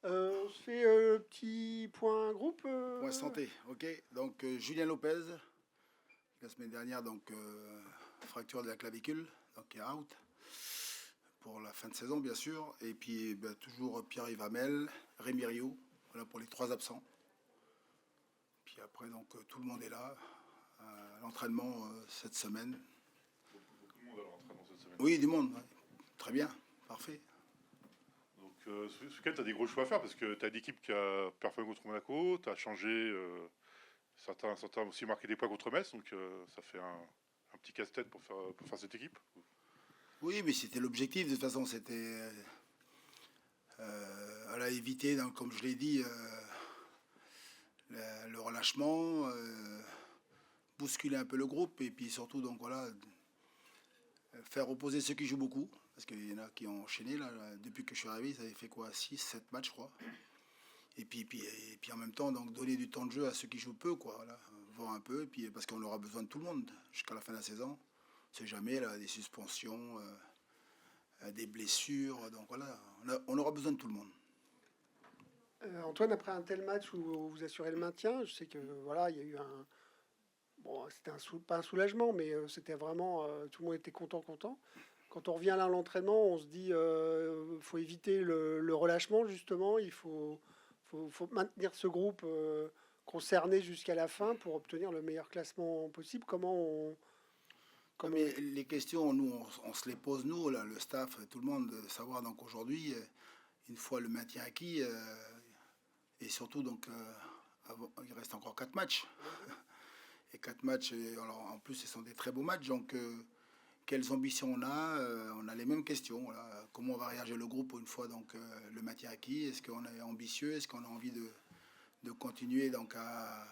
On se fait petit point groupe. Point santé, ok. Donc Julien Lopez, la semaine dernière, donc fracture de la clavicule, donc il est out pour la fin de saison bien sûr. Et puis toujours Pierre-Yves Hamel, Rémi Rio, voilà pour les trois absents. Puis après donc tout le monde est là. L'entraînement cette semaine. Beaucoup de monde à l'entraînement cette semaine. Oui, du monde, ouais. Très bien, parfait. Donc ce week-end, tu as des gros choix à faire parce que tu as une équipe qui a performé contre Monaco, tu as changé, certains aussi marqué des points contre Metz, donc ça fait un petit casse-tête pour faire cette équipe. Oui, mais c'était l'objectif. De toute façon, c'était à la éviter, donc, comme je l'ai dit, le relâchement, bousculer un peu le groupe et puis surtout donc voilà faire opposer ceux qui jouent beaucoup parce qu'il y en a qui ont enchaîné là, depuis que je suis arrivé, ça avait fait quoi 6 7 matchs je crois. Et puis en même temps donc donner du temps de jeu à ceux qui jouent peu quoi, voilà, voir un peu et puis parce qu'on aura besoin de tout le monde jusqu'à la fin de la saison. On sait jamais là des suspensions, des blessures donc voilà, on aura besoin de tout le monde. Antoine, après un tel match où vous assurez le maintien, je sais que voilà, il y a eu un. Bon, c'était pas un soulagement, mais c'était vraiment. Tout le monde était content. Quand on revient là à l'entraînement, on se dit faut éviter le relâchement, justement. Faut maintenir ce groupe concerné jusqu'à la fin pour obtenir le meilleur classement possible. Non, Comment... mais les questions, nous, on se les pose, nous, là, le staff, tout le monde, de savoir donc aujourd'hui, une fois le maintien acquis, et surtout donc, il reste encore 4 matchs. Et 4 matchs, alors, en plus, ce sont des très beaux matchs, donc quelles ambitions on a les mêmes questions. Voilà. Comment va réagir le groupe une fois donc, le maintien acquis? Est-ce qu'on est ambitieux? Est-ce qu'on a envie de continuer donc, à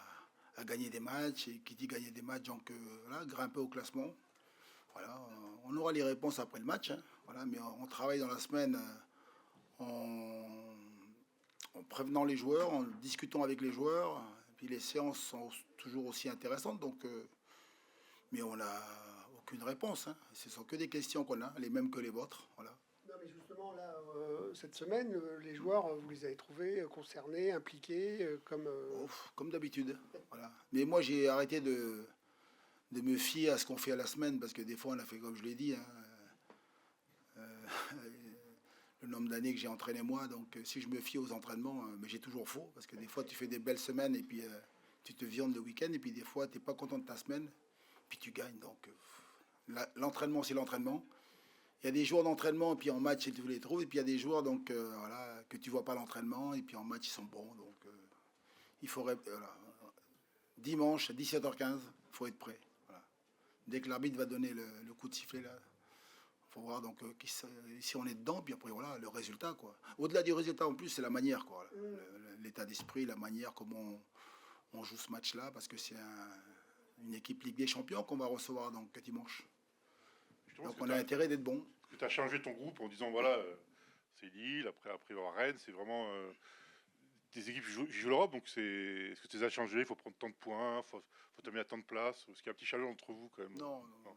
gagner des matchs? Et qui dit gagner des matchs, donc voilà, grimper au classement. Voilà, on aura les réponses après le match, hein, voilà, mais on travaille dans la semaine en, en prévenant les joueurs, en discutant avec les joueurs. Et puis les séances sont toujours aussi intéressantes, donc, mais on n'a aucune réponse. Hein. Ce sont que des questions qu'on a, les mêmes que les vôtres. Voilà. Non, mais justement, là, cette semaine, les joueurs, vous les avez trouvés concernés, impliqués, comme. Ouf, comme d'habitude. Voilà. Mais moi j'ai arrêté de me fier à ce qu'on fait à la semaine, parce que des fois on a fait comme je l'ai dit. Hein, le nombre d'années que j'ai entraîné moi. Donc si je me fie aux entraînements, mais j'ai toujours faux. Parce que des fois tu fais des belles semaines et puis tu te viandes le week-end. Et puis des fois tu n'es pas content de ta semaine. Puis tu gagnes. Donc l'entraînement c'est l'entraînement. Il y a des jours d'entraînement et puis en match tu les trouves. Et puis il y a des jours donc, voilà, que tu vois pas l'entraînement. Et puis en match ils sont bons. Donc il faudrait... Voilà. Dimanche à 17h15, il faut être prêt. Voilà. Dès que l'arbitre va donner le coup de sifflet là, faut voir donc si on est dedans, puis après voilà le résultat quoi. Au-delà du résultat en plus c'est la manière quoi, l'état d'esprit, la manière comment on joue ce match-là parce que c'est une équipe Ligue des Champions qu'on va recevoir donc dimanche. Justement, Donc on a intérêt d'être bon. tu as changé ton groupe en disant voilà, c'est Lille, après il va y avoir Rennes, c'est vraiment des équipes qui jouent l'Europe, donc est-ce que tu les as changés? Il faut prendre tant de points, faut terminer à tant de places, est-ce qu'il y a un petit challenge entre vous quand même? Non, non, non.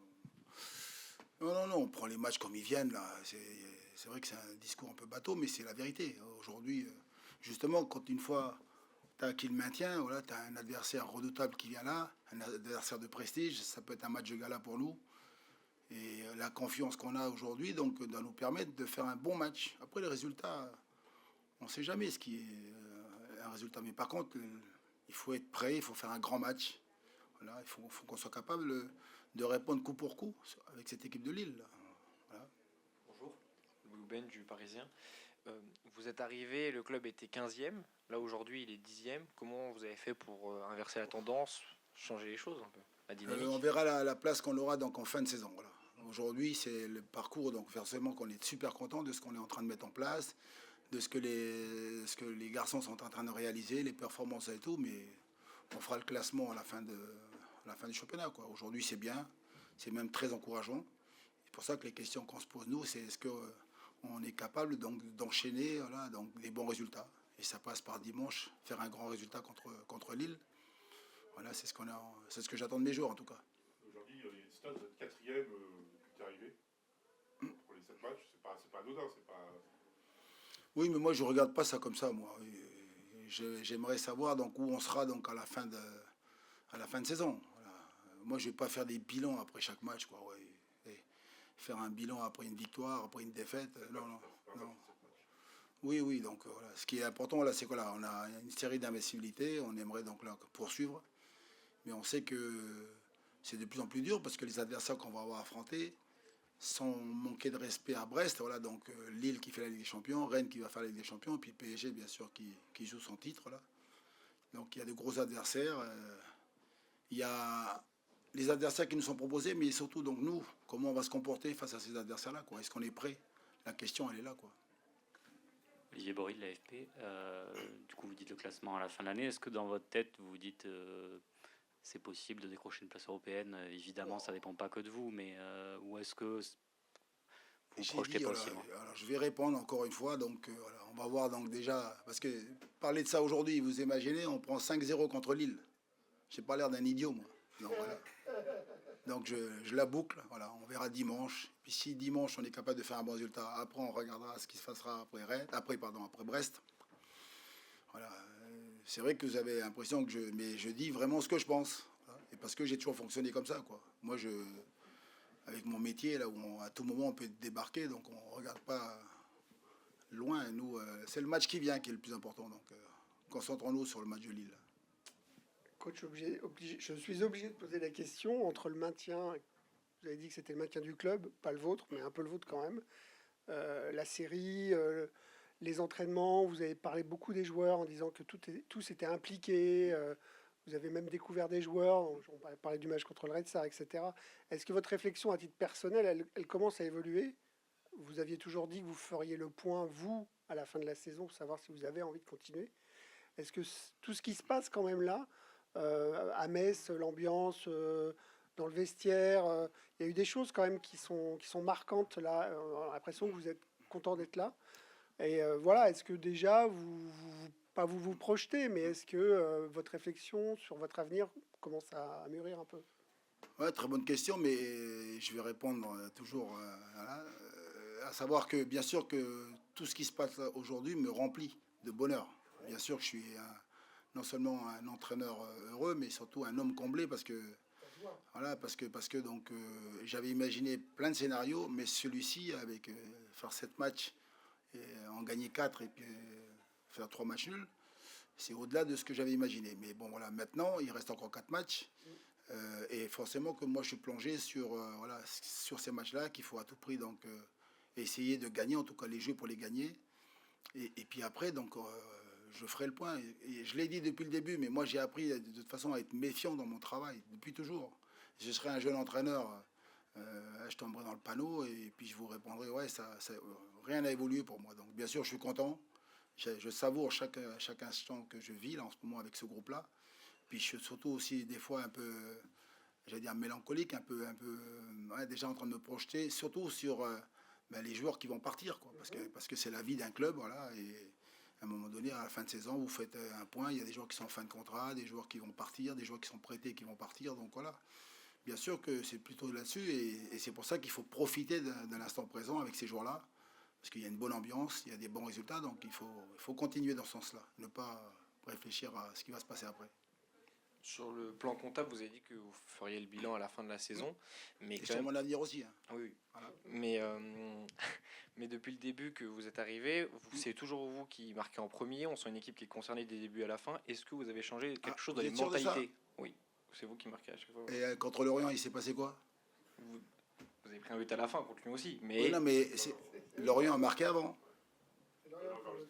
Non, non, non, on prend les matchs comme ils viennent là. C'est vrai que c'est un discours un peu bateau, mais c'est la vérité. Aujourd'hui, justement, quand une fois tu as acquis le maintien, voilà, tu as un adversaire redoutable qui vient là, un adversaire de prestige, ça peut être un match de gala pour nous. Et la confiance qu'on a aujourd'hui donc doit nous permettre de faire un bon match. Après les résultats, on ne sait jamais ce qui est un résultat. Mais par contre, il faut être prêt, il faut faire un grand match. Voilà, faut qu'on soit capable de répondre coup pour coup avec cette équipe de Lille. Là. Voilà. Bonjour, Louis Ben du Parisien. Vous êtes arrivé, le club était 15e, là aujourd'hui il est 10e. Comment vous avez fait pour inverser la tendance, changer les choses un peu, la On dynamique? verra la place qu'on aura donc en fin de saison. Voilà. Aujourd'hui, c'est le parcours, donc forcément qu'on est super content de ce qu'on est en train de mettre en place, de ce que les garçons sont en train de réaliser, les performances et tout, mais on fera le classement à la fin du championnat. Quoi. Aujourd'hui, c'est bien, c'est même très encourageant. C'est pour ça que les questions qu'on se pose, nous, c'est est-ce qu'on est capable donc, d'enchaîner voilà, donc, des bons résultats. Et ça passe par dimanche, faire un grand résultat contre Lille. Voilà, c'est ce que j'attends de mes joueurs en tout cas. Aujourd'hui, il y a des stats, vous êtes quatrième depuis que tu es arrivé. Pour les 7 matchs, c'est pas anodin, c'est pas. Oui, mais moi je regarde pas ça comme ça, moi. J'aimerais savoir donc où on sera donc à la fin de saison. Voilà. Moi, je vais pas faire des bilans après chaque match, quoi. Ouais. Et faire un bilan après une victoire, après une défaite, non, non, non. Oui, oui. Donc voilà. Ce qui est important là, c'est que là, on a une série d'investibilités. On aimerait donc là poursuivre, mais on sait que c'est de plus en plus dur parce que les adversaires qu'on va avoir affrontés sans manquer de respect à Brest, voilà, donc Lille qui fait la Ligue des Champions, Rennes qui va faire la Ligue des Champions, puis PSG bien sûr qui joue son titre là. Donc il y a de gros adversaires. Il y a les adversaires qui nous sont proposés, mais surtout donc nous, comment on va se comporter face à ces adversaires-là, quoi. Est-ce qu'on est prêt? La question elle est là, quoi. Olivier Bory de l'AFP, du coup vous dites le classement à la fin de l'année. Est-ce que dans votre tête vous vous dites c'est possible de décrocher une place européenne? Évidemment ça dépend pas que de vous, mais ou est-ce que vous J'ai projetez dit, pas voilà, aussi loin? alors je vais répondre encore une fois, donc voilà, on va voir donc déjà, parce que parler de ça aujourd'hui, vous imaginez, on prend 5-0 contre Lille. J'ai pas l'air d'un idiot, moi. Donc voilà. Donc je la boucle, voilà, on verra dimanche. Puis si dimanche on est capable de faire un bon résultat, après on regardera ce qui se passera après Brest. Voilà, c'est vrai que vous avez l'impression que mais je dis vraiment ce que je pense. Voilà. Et parce que j'ai toujours fonctionné comme ça, quoi. Moi, avec mon métier, là où à tout moment on peut débarquer, donc on regarde pas loin. Nous, c'est le match qui vient qui est le plus important. Donc, concentrons-nous sur le match de Lille. Coach, je suis obligé de poser la question entre le maintien, vous avez dit que c'était le maintien du club, pas le vôtre, mais un peu le vôtre quand même, la série, les entraînements, vous avez parlé beaucoup des joueurs en disant que tous étaient impliqués, vous avez même découvert des joueurs, on parlait du match contre le Red Star, etc. Est-ce que votre réflexion à titre personnel, elle commence à évoluer? Vous aviez toujours dit que vous feriez le point, vous, à la fin de la saison, pour savoir si vous avez envie de continuer. Est-ce que tout ce qui se passe quand même là, à Metz, l'ambiance dans le vestiaire, il y a eu des choses quand même qui sont marquantes là. On a l'impression que vous êtes content d'être là. Et voilà, est-ce que déjà, pas vous projetez, mais est-ce que votre réflexion sur votre avenir commence à mûrir un peu? Ouais, très bonne question, mais je vais répondre toujours voilà, à savoir que bien sûr que tout ce qui se passe aujourd'hui me remplit de bonheur. Bien sûr que je suis non seulement un entraîneur heureux, mais surtout un homme comblé voilà, parce que donc j'avais imaginé plein de scénarios, mais celui-ci avec faire 7 matchs et en gagner 4 et puis faire 3 matchs nuls, c'est au-delà de ce que j'avais imaginé. Mais bon voilà, maintenant il reste encore 4 matchs. Et forcément que moi je suis plongé voilà, sur ces matchs-là qu'il faut à tout prix donc essayer de gagner, en tout cas les jeux pour les gagner. Et puis après, donc je ferai le point. Et je l'ai dit depuis le début, mais moi j'ai appris de toute façon à être méfiant dans mon travail, depuis toujours. Je serai un jeune entraîneur, je tomberai dans le panneau et puis je vous répondrai, ouais, rien n'a évolué pour moi. Donc bien sûr, je suis content. Je savoure chaque instant que je vis là en ce moment avec ce groupe-là. Puis je suis surtout aussi des fois un peu, j'allais dire mélancolique, ouais, déjà en train de me projeter, surtout sur les joueurs qui vont partir, quoi, parce que c'est la vie d'un club, voilà, et à un moment donné, à la fin de saison, vous faites un point, il y a des joueurs qui sont en fin de contrat, des joueurs qui vont partir, des joueurs qui sont prêtés qui vont partir, donc voilà. Bien sûr que c'est plutôt là-dessus, et c'est pour ça qu'il faut profiter de l'instant présent avec ces joueurs-là, parce qu'il y a une bonne ambiance, il y a des bons résultats, donc il faut continuer dans ce sens-là, ne pas réfléchir à ce qui va se passer après. Sur le plan comptable, vous avez dit que vous feriez le bilan à la fin de la saison, mais Et quand sur même, mon avenir aussi. Hein. oui, oui. Voilà. Mais depuis le début que vous êtes arrivé, c'est toujours vous qui marquez en premier. On sent une équipe qui est concernée des débuts à la fin. Est-ce que vous avez changé quelque chose dans vous les êtes sûr de ça? mentalités? Oui, c'est vous qui marquez à chaque fois. Et contre l'Orient, il s'est passé quoi? Vous, vous avez pris un but à la fin contre lui aussi, Oui, mais non, mais Lorient a marqué avant.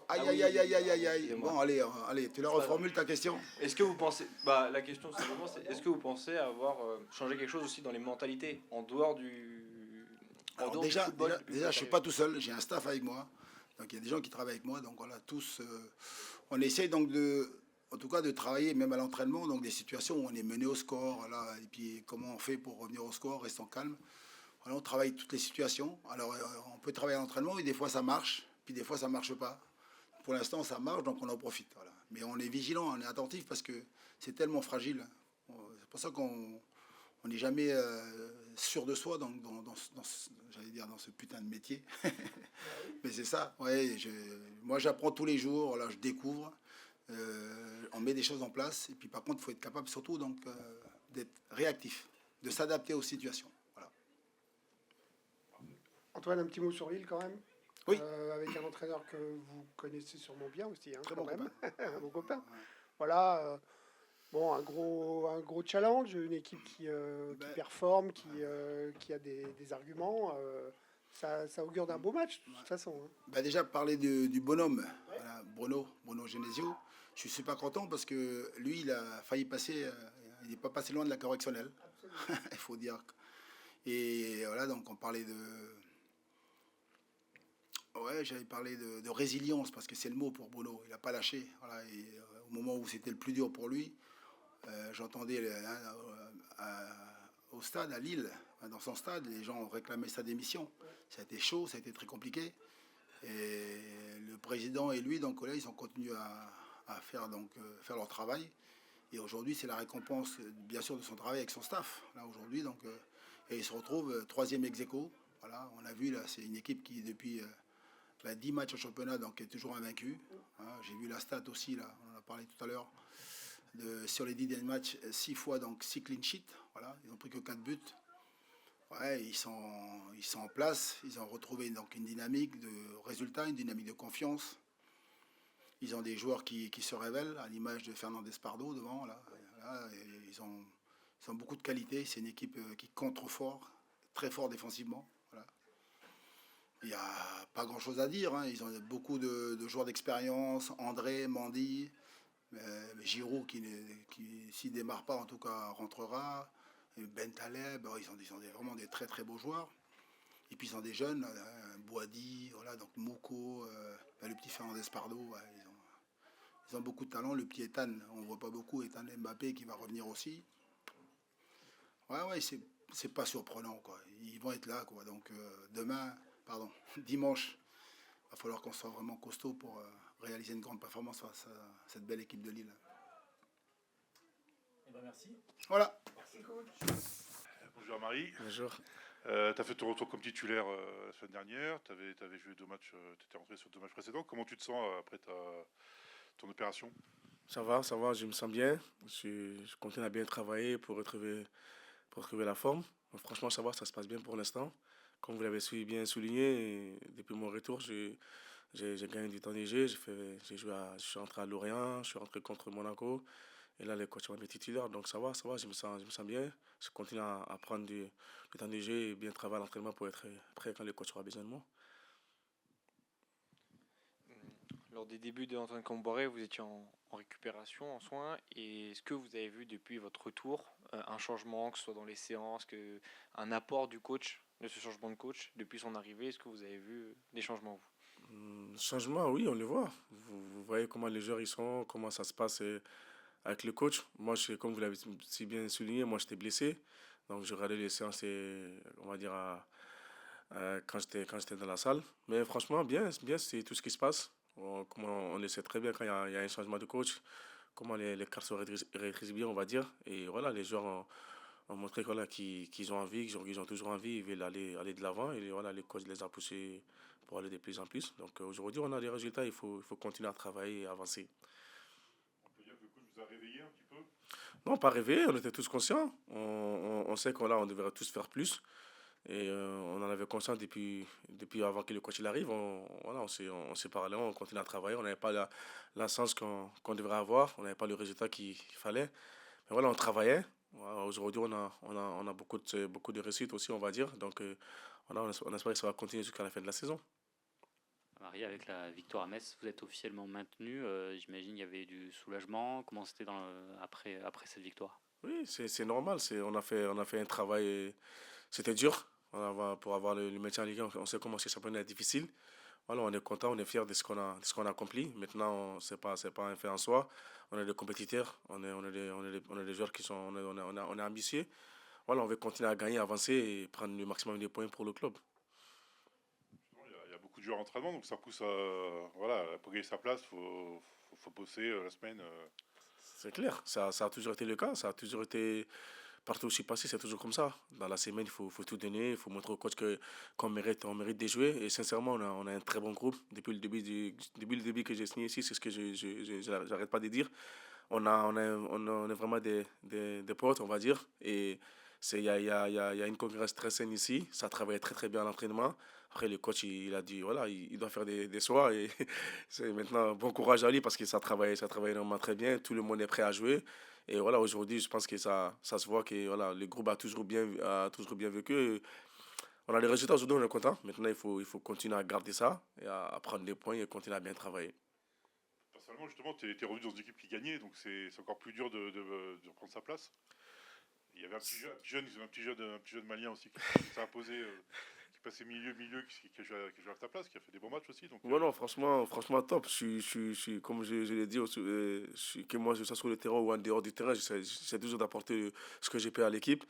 Aïe, Ah aïe, oui, aïe, aïe, aïe, aïe, aïe. excusez-moi. Bon, allez, tu la C'est pas reformules ta question. est-ce que vous pensez, bah la question simplement, c'est est-ce que vous pensez avoir changé quelque chose aussi dans les mentalités en dehors Alors du football depuis que vous déjà, êtes je suis arrivé? pas tout seul, j'ai un staff avec moi. Donc il y a des gens qui travaillent avec moi. Donc voilà, tous, on essaye donc en tout cas, de travailler même à l'entraînement, donc des situations où on est mené au score, voilà, et puis comment on fait pour revenir au score, restant calme. Voilà, on travaille toutes les situations. Alors on peut travailler à l'entraînement et des fois ça marche, puis des fois ça marche pas. Pour l'instant, ça marche, donc on en profite. Voilà. Mais on est vigilant, on est attentif parce que c'est tellement fragile. C'est pour ça qu'on n'est jamais sûr de soi j'allais dire dans ce putain de métier. Mais c'est ça, ouais, Moi, j'apprends tous les jours, voilà, je découvre, on met des choses en place. Et puis, par contre, il faut être capable surtout donc, d'être réactif, de s'adapter aux situations. Voilà. Antoine, un petit mot sur Lille quand même. Oui. Avec un entraîneur que vous connaissez sûrement bien aussi, hein, Très quand bon même. copain. Un bon copain. Voilà. Bon, un gros challenge, une équipe qui Ben, performe, qui a des arguments. Ça augure d'un beau match, de toute façon. Hein. Bah déjà, parler du bonhomme, voilà, Bruno Genesio, je suis super content parce que lui, il a failli passer, il n'est pas passé loin de la correctionnelle, il faut dire. Et voilà, donc on parlait de. Ouais, j'avais parlé de résilience parce que c'est le mot pour Bruno, il n'a pas lâché. Voilà, et, au moment où c'était le plus dur pour lui, j'entendais au stade, à Lille, dans son stade, les gens réclamaient sa démission. Ça a été chaud, ça a été très compliqué. Et le président et lui, donc là, ils ont continué à faire, faire leur travail. Et aujourd'hui, c'est la récompense, bien sûr, de son travail avec son staff. Là, aujourd'hui, et ils se retrouvent troisième ex aequo. Voilà, on a vu, là, c'est une équipe qui, depuis 10 matchs au championnat, donc est toujours invaincue. Hein, j'ai vu la stat aussi, là, on en a parlé tout à l'heure. Sur les 10 derniers matchs, 6 fois, donc 6 clean sheets. Voilà, ils n'ont pris que 4 buts. Ouais, ils sont en place, ils ont retrouvé donc une dynamique de résultats, une dynamique de confiance. Ils ont des joueurs qui se révèlent, à l'image de Fernandez Pardo devant. Et ils ont beaucoup de qualité. C'est une équipe qui contre fort, très fort défensivement. Voilà. Il n'y a pas grand-chose à dire. Hein. Ils ont beaucoup de joueurs d'expérience, André, Mandy, Giroud qui s'il ne démarre pas, en tout cas, rentrera. Ben Taleb, ils ont vraiment des très très beaux joueurs. Et puis ils ont des jeunes, Boadi, voilà, donc Mouko, le petit Fernandez Pardo, ouais, ils ont beaucoup de talent. Le petit Ethan, on ne voit pas beaucoup, Ethan Mbappé qui va revenir aussi. Ouais, c'est pas surprenant, quoi. Ils vont être là, quoi. Donc dimanche, il va falloir qu'on soit vraiment costaud pour réaliser une grande performance face à cette belle équipe de Lille. Eh ben merci. Voilà. Bonjour Marie. Bonjour. Tu as fait ton retour comme titulaire la semaine dernière. Tu avais joué 2 matchs, tu étais rentré sur 2 matchs précédents. Comment tu te sens après ton opération? Ça va, je me sens bien. Je continue à bien travailler pour retrouver la forme. Donc, franchement, ça va, ça se passe bien pour l'instant. Comme vous l'avez bien souligné, depuis mon retour, j'ai gagné du temps de jeu. Je suis rentré à Lorient, je suis rentré contre Monaco. Et là, les coachs m'ont mis titulaire. Donc ça va, je me sens bien. Je continue à prendre du temps de jeu et bien travailler à l'entraînement pour être prêt quand le coach aura besoin de moi. Lors des débuts de Antoine Camboré, vous étiez en récupération, en soins. Et est-ce que vous avez vu depuis votre retour un changement, que ce soit dans les séances, un apport du coach, de ce changement de coach depuis son arrivée? Est-ce que vous avez vu des changements, vous? Changement, oui, on le voit. Vous voyez comment les joueurs ils sont, comment ça se passe avec le coach. Moi, comme vous l'avez si bien souligné, moi j'étais blessé. Donc je regardais les séances, on va dire, quand j'étais dans la salle. Mais franchement, bien, c'est tout ce qui se passe. On le sait très bien quand il y a un changement de coach, comment les cartes se rétrécissent bien, on va dire. Et voilà, les joueurs ont montré voilà, qu'ils ont envie, qu'ils ont toujours envie, ils veulent aller de l'avant. Et voilà, les coachs les ont poussés pour aller de plus en plus. Donc aujourd'hui, on a des résultats, il faut continuer à travailler et avancer. On peut dire que le coach vous a réveillé un petit peu? Non, pas rêver, on était tous conscients. On sait on devrait tous faire plus. Et on en avait conscience depuis avant que le coach il arrive. On s'est parlé, on continue à travailler. On n'avait pas la sens qu'on devrait avoir. On n'avait pas le résultat qu'il fallait. Mais voilà, on travaillait. Voilà, aujourd'hui, on a beaucoup de réussite aussi, on va dire. Donc, voilà, on espère que ça va continuer jusqu'à la fin de la saison. Marie, avec la victoire à Metz, vous êtes officiellement maintenu. J'imagine qu'il y avait du soulagement. Comment c'était après cette victoire? Oui, c'est normal. On a fait un travail. C'était dur. Pour avoir le maintien en Ligue 1, on sait comment ce championnat est difficile. Voilà, on est content, on est fiers de ce qu'on a accompli. Maintenant, c'est pas un fait en soi. On est des compétiteurs, on est des joueurs qui sont, on est ambitieux. Voilà, on veut continuer à gagner, avancer et prendre le maximum de points pour le club. Il y a beaucoup de joueurs en entraînement, donc ça pousse pour gagner sa place, faut bosser la semaine. C'est clair, ça a toujours été le cas, ça a toujours été partout où je suis passé, c'est toujours comme ça. Dans la semaine, il faut tout donner, il faut montrer au coach qu'on mérite de jouer. Et sincèrement, on a un très bon groupe. Depuis le début que j'ai signé ici, c'est ce que j'arrête pas de dire. On est vraiment des potes, on va dire. Et il y a une concurrence très saine ici. Ça travaille très très bien à l'entraînement. Après, le coach, il a dit, voilà, il doit faire des choix. Et c'est maintenant bon courage à lui parce que ça travaille vraiment très bien. Tout le monde est prêt à jouer. Et voilà, aujourd'hui, je pense que ça se voit que voilà, le groupe a toujours bien vécu. On a les résultats aujourd'hui, on est content. Maintenant, il faut continuer à garder ça et à prendre des points et continuer à bien travailler. Personnellement, justement, tu es revenu dans une équipe qui gagnait, donc c'est encore plus dur de reprendre sa place. Il y avait un petit jeune malien aussi qui s'est imposé, qui passait milieu, qui a joué à ta place, qui a fait des bons matchs aussi. Donc, Ouais, non, franchement, top. Comme je l'ai dit, que moi, je sois sur le terrain ou en dehors du terrain, j'essaie toujours d'apporter ce que j'ai pu à l'équipe.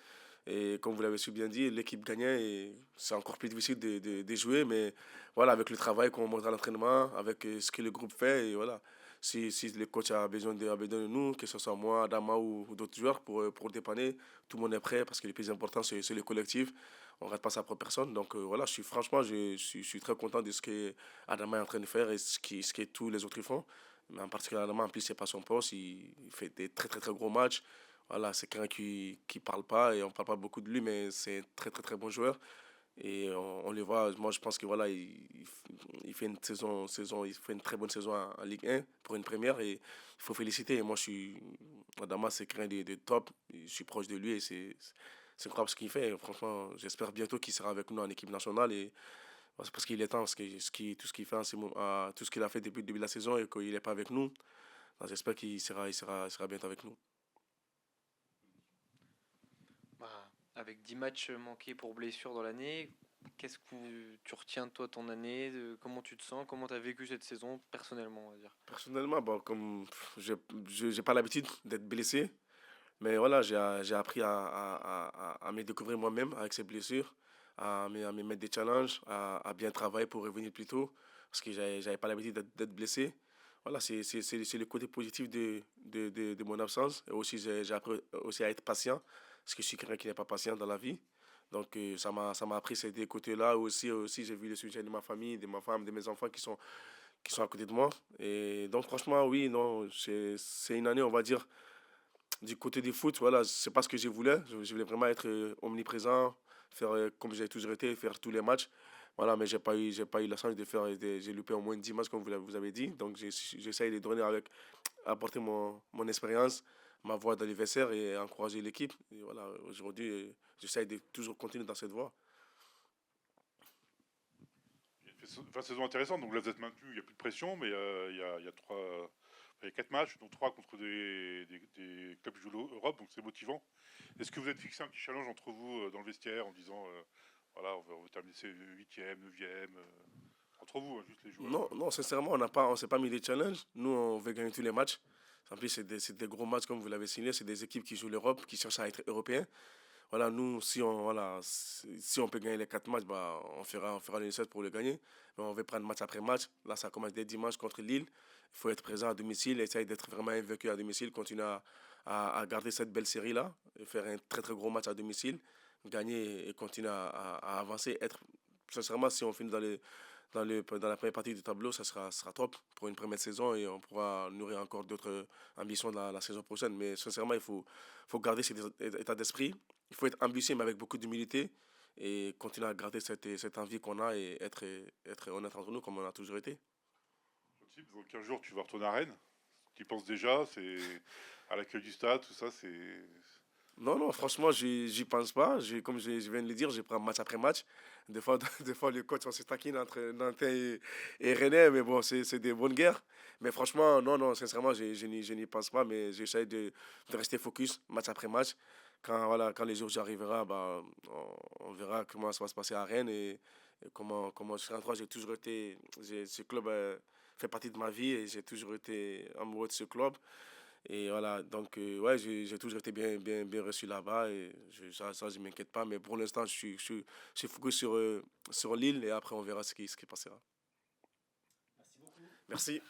Et comme vous l'avez su bien dit, l'équipe gagnait et c'est encore plus difficile de jouer. Mais voilà, avec le travail qu'on montre à l'entraînement, avec ce que le groupe fait, et voilà. Si le coach a besoin de nous, que ce soit moi, Adama ou d'autres joueurs pour dépanner, tout le monde est prêt parce que le plus important, c'est le collectif. On ne rate pas sa propre personne. Donc voilà, franchement, je suis très content de ce que Adama est en train de faire et ce que tous les autres font. Mais en particulier, Adama, en plus, c'est pas son poste. Il fait des très, très, très gros matchs. Voilà, c'est quelqu'un qui parle pas et on parle pas beaucoup de lui, mais c'est un très, très, très bon joueur. Et on le voit, moi je pense que voilà, il fait il fait une très bonne saison en Ligue 1 pour une première et il faut féliciter. Et moi Adama c'est quelqu'un de top, je suis proche de lui et c'est incroyable ce qu'il fait. Et franchement, j'espère bientôt qu'il sera avec nous en équipe nationale et c'est parce qu'il est temps, parce que tout ce qu'il fait tout ce qu'il a fait depuis le début de la saison et qu'il n'est pas avec nous, donc j'espère qu'il sera bientôt avec nous. Bah, avec 10 matchs manqués pour blessure dans l'année, qu'est-ce que tu retiens de toi ton année, comment tu te sens, comment tu as vécu cette saison personnellement, on va dire. Personnellement, bon, comme j'ai pas l'habitude d'être blessé, mais voilà, j'ai appris à me découvrir moi-même avec ces blessures, à me mettre des challenges, à bien travailler pour revenir plus tôt, parce que j'avais pas l'habitude d'être blessé. Voilà, c'est le côté positif de mon absence. Et aussi, j'ai appris aussi à être patient, parce que je suis quelqu'un qui n'est pas patient dans la vie. Donc, ça m'a appris ces deux côtés-là. Aussi, j'ai vu le soutien de ma famille, de ma femme, de mes enfants qui sont à côté de moi. Et donc, franchement, oui, non, c'est une année, on va dire, du côté du foot, voilà, c'est pas ce que je voulais. Je voulais vraiment être omniprésent, faire comme j'ai toujours été, faire tous les matchs. Voilà, mais j'ai pas eu la chance de faire, j'ai loupé au moins 10 matchs comme vous avez dit. Donc j'essaye de donner apporter mon expérience, ma voix d'anniversaire et encourager l'équipe. Et voilà, aujourd'hui, j'essaye de toujours continuer dans cette voie. il a fait une fin de saison intéressante, donc là vous êtes maintenu, il n'y a plus de pression, mais il y a 4 matchs, dont 3 contre des clubs qui jouent l'Europe, donc c'est motivant. Est-ce que vous êtes fixé un petit challenge entre vous dans le vestiaire en disant, voilà, on veut terminer 8e, 9e, entre vous, hein, juste les joueurs Non, non, sincèrement, on s'est pas mis des challenges. Nous, on veut gagner tous les matchs. En plus, c'est des gros matchs, comme vous l'avez signé. C'est des équipes qui jouent l'Europe, qui cherchent à être européens. Voilà, nous, si on peut gagner les 4 matchs, bah, on fera le nécessaire pour le gagner. Mais on veut prendre match après match. Là, ça commence dès dimanche contre Lille. Il faut être présent à domicile, essayer d'être vraiment invaincu à domicile, continuer à garder cette belle série-là, et faire un très très gros match à domicile, gagner et continuer à avancer. Sincèrement, si on finit dans la première partie du tableau, ça sera top pour une première saison et on pourra nourrir encore d'autres ambitions la saison prochaine. Mais sincèrement, il faut garder cet état d'esprit. Il faut être ambitieux, mais avec beaucoup d'humilité et continuer à garder cette envie qu'on a et être honnête entre nous comme on a toujours été. dans 15 jours, tu vas retourner à Rennes. Tu y penses déjà, c'est à l'accueil du stade, tout ça, c'est. Non, non, franchement, j'y pense pas. Comme je viens de le dire, je prends match après match. Des fois, des fois le coach, on se taquine entre Nantais et Rennais, mais bon, c'est des bonnes guerres. Mais franchement, non, non, sincèrement, je n'y pense pas, mais j'essaie de rester focus match après match. Quand les jours arriveront, bah, on verra comment ça va se passer à Rennes et comment je serai en trois. Ce club fait partie de ma vie et j'ai toujours été amoureux de ce club. Et voilà, donc ouais, j'ai toujours été bien, bien, bien reçu là-bas et ça, je ne m'inquiète pas. Mais pour l'instant, je suis focus sur Lille et après, on verra ce qui passera. Merci.